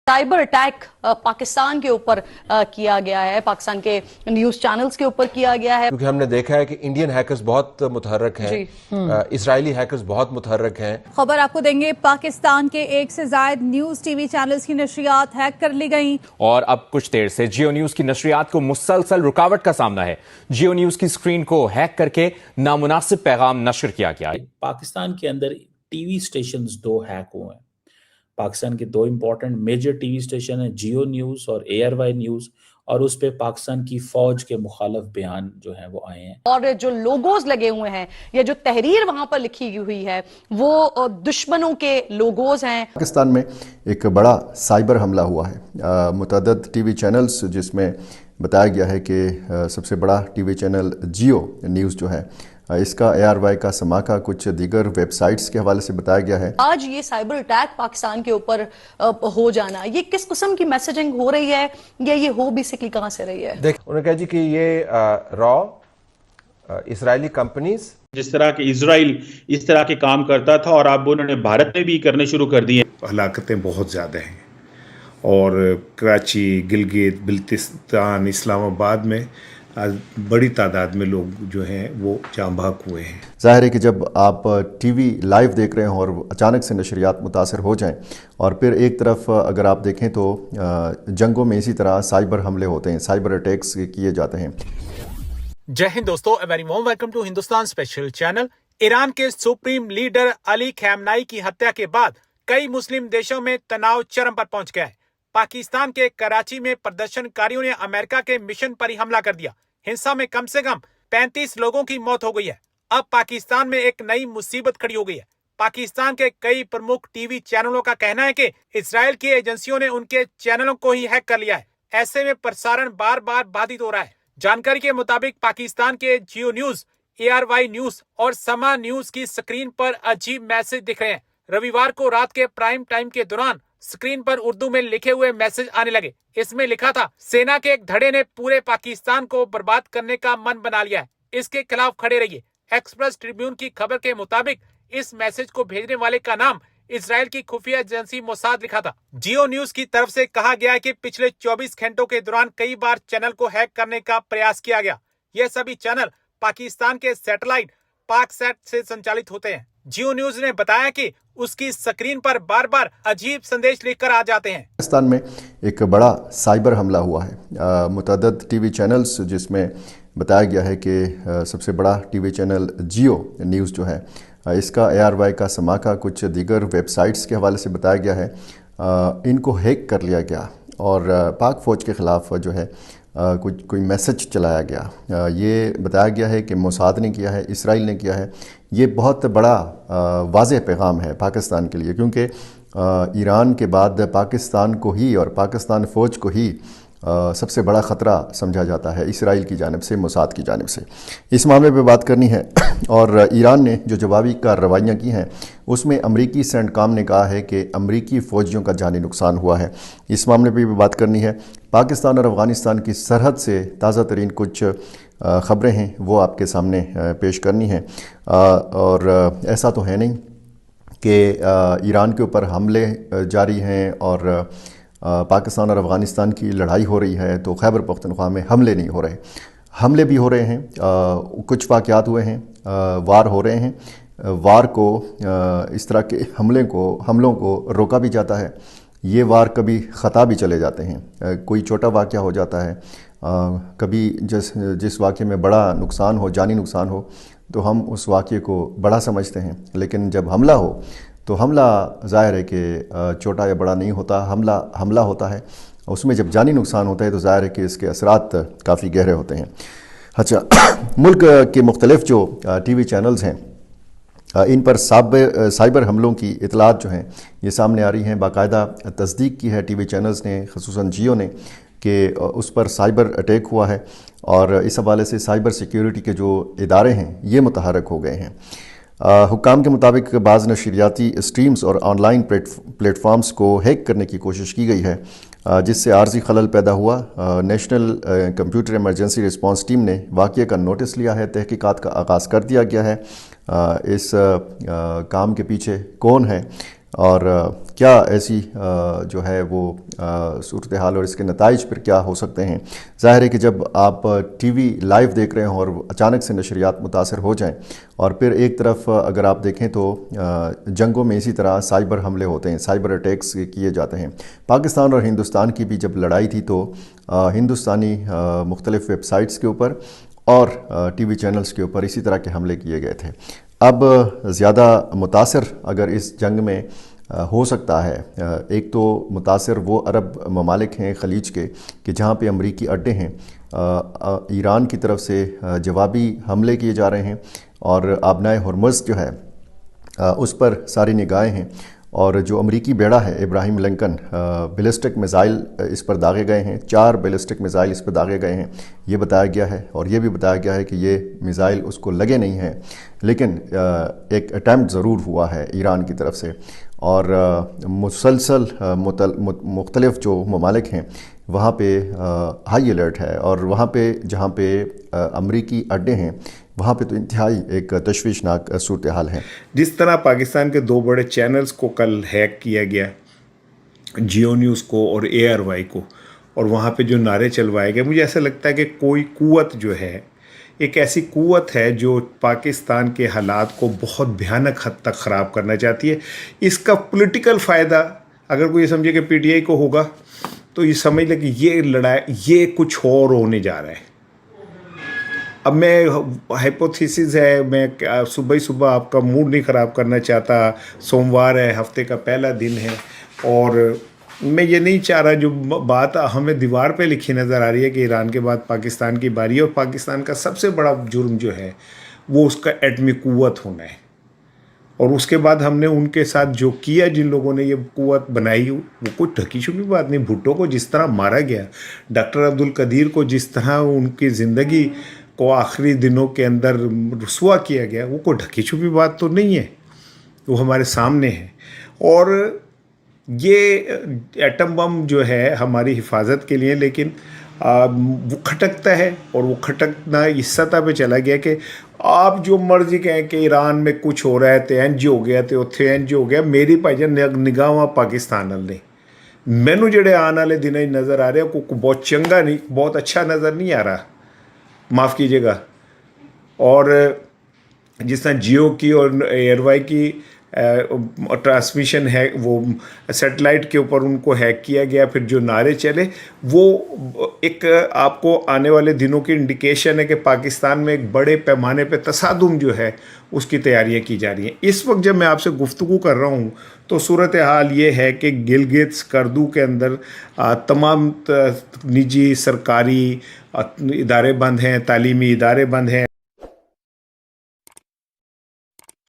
Cyber attack Pakistan के ऊपर किया गया है, पाकिस्तान के न्यूज चैनल्स के ऊपर किया गया है। क्योंकि हमने देखा है कि इंडियन हैकर्स बहुत मुतहर्रक हैं, इजरायली हैकर्स बहुत मुतहर्रक हैं। खबर आपको देंगे, पाकिस्तान के 1 से ज्यादा न्यूज टीवी चैनल्स की नशरियात हैक कर ली गई। और अब कुछ देर से जियो न्यूज की नशरियात को मुसलसल रुकावट का सामना है। जियो न्यूज की स्क्रीन को हैक करके नामुनासिब पैगाम नशर किया गया है। पाकिस्तान के अंदर टीवी स्टेशंस 2 हैक हुए हैं। पाकिस्तान के 2 इंपॉर्टेंट मेजर टीवी स्टेशन हैं, जियो न्यूज और ARY न्यूज, और उस पे पाकिस्तान की फौज के मुखालिफ बयान जो हैं वो आए हैं। और जो लोगोज लगे हुए हैं या जो तहरीर वहां पर लिखी हुई है वो दुश्मनों के लोगोज हैं। पाकिस्तान में एक बड़ा साइबर हमला हुआ है। मुतअद्दिद टीवी चैनल्स, जिसमें बताया गया है कि सबसे बड़ा टीवी चैनल जियो न्यूज़ जो है, इसका ARY का समाका कुछ दीगर वेबसाइट्स के हवाले से बताया गया है। आज ये साइबर अटैक पाकिस्तान के ऊपर हो जाना, ये किस किस्म की मैसेजिंग हो रही है या ये हो बेसिकली कहाँ से रही है? देख, उन्होंने कहा जी कि ये रॉ इसराइली कंपनीज, जिस तरह के इजराइल इस तरह के काम करता था और अब उन्होंने भारत में भी करने शुरू कर दिए। हलाकतें बहुत ज़्यादा हैं और कराची, गिलगित, बल्तिस्तान, इस्लामाबाद में बड़ी तादाद में लोग जो हैं वो जाँ बहक हुए हैं। ज़ाहिर है कि जब आप टीवी लाइव देख रहे हों और अचानक से नशरियात मुतासर हो जाएं, और फिर एक तरफ अगर आप देखें तो जंगों में इसी तरह साइबर हमले होते हैं, साइबर अटैक्स किए जाते हैं। जय हिंद दोस्तों, a very warm welcome to Hindustan special channel. Iran के सुप्रीम लीडर अली खamenei की हत्या के बाद कई मुस्लिम देशों में तनाव चरम पर पहुंच गया है। पाकिस्तान के कराची में प्रदर्शनकारियों ने अमेरिका के मिशन पर ही हमला कर दिया। हिंसा में कम से कम 35 लोगों की मौत हो गई है। अब पाकिस्तान में एक नई मुसीबत खड़ी हो गई है। पाकिस्तान के कई प्रमुख टीवी चैनलों का कहना है कि इजराइल की एजेंसियों ने उनके चैनलों को ही हैक कर लिया है। ऐसे में प्रसारण बार बार बाधित हो रहा है। जानकारी के मुताबिक पाकिस्तान के जियो न्यूज, ARY न्यूज और समा न्यूज की स्क्रीन पर अजीब मैसेज दिख रहे हैं। रविवार को रात के प्राइम टाइम के दौरान स्क्रीन पर उर्दू में लिखे हुए मैसेज आने लगे। इसमें लिखा था, सेना के एक धड़े ने पूरे पाकिस्तान को बर्बाद करने का मन बना लिया है, इसके खिलाफ खड़े रहिए। एक्सप्रेस ट्रिब्यून की खबर के मुताबिक इस मैसेज को भेजने वाले का नाम इजराइल की खुफिया एजेंसी मोसाद लिखा था। जियो न्यूज की तरफ से कहा गया है कि पिछले 24 घंटों के दौरान कई बार चैनल को हैक करने का प्रयास किया गया। यह सभी चैनल पाकिस्तान के सैटेलाइट पाकसैट से संचालित होते हैं। जियो न्यूज ने बताया कि उसकी स्क्रीन पर बार बार अजीब संदेश लिखकर आ जाते हैं। पाकिस्तान में एक बड़ा साइबर हमला हुआ है। मुतअद्दिद टीवी चैनल्स, जिसमें बताया गया है कि सबसे बड़ा टीवी चैनल जियो न्यूज़ जो है, इसका ARY का समाका कुछ दीगर वेबसाइट्स के हवाले से बताया गया है, इनको हैक कर लिया गया और पाक फ़ौज के ख़िलाफ़ जो है कोई मैसेज चलाया गया। ये बताया गया है कि मोसाद ने किया है, इसराइल ने किया है। ये बहुत बड़ा वाज़ेह पैगाम है पाकिस्तान के लिए, क्योंकि ईरान के बाद पाकिस्तान को ही और पाकिस्तान फ़ौज को ही सबसे बड़ा ख़तरा समझा जाता है इसराइल की जानिब से, मोसाद की जानिब से। इस मामले पे बात करनी है और ईरान ने जो जवाबी कार्रवाइयाँ की हैं उसमें अमरीकी सेंटकॉम ने कहा है कि अमरीकी फ़ौजियों का जानी नुकसान हुआ है। इस मामले पे भी बात करनी है। पाकिस्तान और अफ़गानिस्तान की सरहद से ताज़ा तरीन कुछ ख़बरें हैं, वो आपके सामने पेश करनी है। और ऐसा तो है नहीं कि ईरान के ऊपर हमले जारी हैं और पाकिस्तान और अफ़गानिस्तान की लड़ाई हो रही है तो खैबर पख्तूनख्वा में हमले नहीं हो रहे। हमले भी हो रहे हैं, कुछ वाक़यात हुए हैं, वार हो रहे हैं। वार को, इस तरह के हमलों को रोका भी जाता है। ये वार कभी ख़ता भी चले जाते हैं। कोई छोटा वाक़या हो जाता है, कभी जिस वाक़े में बड़ा नुकसान हो, जानी नुकसान हो, तो हम उस वाक़े को बड़ा समझते हैं। लेकिन जब हमला हो तो हमला ज़ाहिर है कि छोटा या बड़ा नहीं होता, हमला होता है। उसमें जब जानी नुकसान होता है तो ज़ाहिर है कि इसके असरात काफ़ी गहरे होते हैं। अच्छा, मुल्क के मुख्तलिफ जो टीवी चैनल्स हैं, इन पर साइबर हमलों की इतलात जो हैं ये सामने आ रही हैं। बाकायदा तस्दीक की है टीवी चैनल्स ने, ख़ुसूसन जियो ने, कि उस पर साइबर अटैक हुआ है और इस हवाले से साइबर सिक्योरिटी के जो इदारे हैं ये मुतहर्रिक हो गए हैं। हुक्काम के मुताबिक बाज़ नशरियाती स्ट्रीम्स और ऑनलाइन प्लेटफॉर्म्स को हैक करने की कोशिश की गई है, जिससे आर्जी खलल पैदा हुआ। National computer emergency response team ने वाक़ये का नोटिस लिया है, तहकीकात का आगाज़ कर दिया गया है। इस काम के पीछे कौन है اور کیا ایسی جو ہے وہ صورتحال اور اس کے نتائج پھر کیا ہو سکتے ہیں. ظاہر ہے کہ جب آپ ٹی وی لائیو دیکھ رہے ہوں اور اچانک سے نشریات متاثر ہو جائیں، اور پھر ایک طرف اگر آپ دیکھیں تو جنگوں میں اسی طرح سائبر حملے ہوتے ہیں، سائبر اٹیکس کیے جاتے ہیں. پاکستان اور ہندوستان کی بھی جب لڑائی تھی تو ہندوستانی مختلف ویب سائٹس کے اوپر اور ٹی وی چینلز کے اوپر اسی طرح کے حملے کیے گئے تھے. اب زیادہ متاثر اگر اس جنگ میں ہو سکتا ہے، ایک تو متاثر وہ عرب ممالک ہیں خلیج کے کہ جہاں پہ امریکی اڈے ہیں. ایران کی طرف سے جوابی حملے کیے جا رہے ہیں اور آبنائے ہرمز جو ہے اس پر ساری نگاہیں ہیں. اور جو امریکی بیڑا ہے ابراہیم لنکن، بیلسٹک میزائل اس پر داغے گئے ہیں، 4 بیلسٹک میزائل اس پر داغے گئے ہیں یہ بتایا گیا ہے. اور یہ بھی بتایا گیا ہے کہ یہ میزائل اس کو لگے نہیں ہیں، لیکن ایک اٹیمپٹ ضرور ہوا ہے ایران کی طرف سے. اور مسلسل مختلف جو ممالک ہیں وہاں پہ ہائی الرٹ ہے، اور وہاں پہ جہاں پہ امریکی اڈے ہیں وہاں پہ تو انتہائی ایک تشویشناک صورتحال ہے. جس طرح پاکستان کے 2 بڑے چینلز کو کل ہیک کیا گیا، جیو نیوز کو اور ARY کو، اور وہاں پہ جو نعرے چلوائے گئے، مجھے ایسا لگتا ہے کہ کوئی قوت جو ہے، ایک ایسی قوت ہے جو پاکستان کے حالات کو بہت بھیانک حد تک خراب کرنا چاہتی ہے. اس کا پولیٹیکل فائدہ اگر کوئی سمجھے کہ PTI کو ہوگا تو یہ سمجھ لے کہ یہ لڑائی یہ کچھ اور ہونے جا رہا ہے. اب میں ہائپوتھیسس ہے، میں صبح ہی صبح آپ کا موڈ نہیں خراب کرنا چاہتا، سوموار ہے، ہفتے کا پہلا دن ہے، اور میں یہ نہیں چاہ رہا، جو بات ہمیں دیوار پہ لکھی نظر آ رہی ہے کہ ایران کے بعد پاکستان کی باری ہے، اور پاکستان کا سب سے بڑا جرم جو ہے وہ اس کا ایٹمی قوت ہونا ہے. اور اس کے بعد ہم نے ان کے ساتھ جو کیا، جن لوگوں نے یہ قوت بنائی، وہ کوئی ڈھکی چھپی بات نہیں. بھٹو کو جس طرح مارا گیا، ڈاکٹر عبدالقدیر کو جس طرح ان کی زندگی کو آخری دنوں کے اندر رسوا کیا گیا، وہ کوئی ڈھکی چھپی بات تو نہیں ہے، وہ ہمارے سامنے ہے. اور یہ ایٹم بم جو ہے ہماری حفاظت کے لیے، لیکن وہ کھٹکتا ہے، اور وہ کھٹکنا اس سطح پہ چلا گیا کہ آپ جو مرضی کہیں کہ ایران میں کچھ ہو رہا ہے تو انج ہو گیا تو اتھے انج ہو گیا. میری بھائی جان نگاہ پاکستان والے مینو جڑے آنے والے دن نظر آ رہے ہیں کو بہت چنگا نہیں، بہت اچھا نظر نہیں آ رہا، معاف کیجیے گا. اور جس طرح جیو کی اور ARY کی ٹرانسمیشن ہے، وہ سیٹلائٹ کے اوپر ان کو ہیک کیا گیا، پھر جو نعرے چلے وہ ایک آپ کو آنے والے دنوں کی انڈیکیشن ہے کہ پاکستان میں ایک بڑے پیمانے پہ تصادم جو ہے اس کی تیاریاں کی جا رہی ہیں. اس وقت جب میں آپ سے گفتگو کر رہا ہوں تو صورتحال یہ ہے کہ گلگت سکردو کے اندر تمام نجی سرکاری ادارے بند ہیں، تعلیمی ادارے بند ہیں.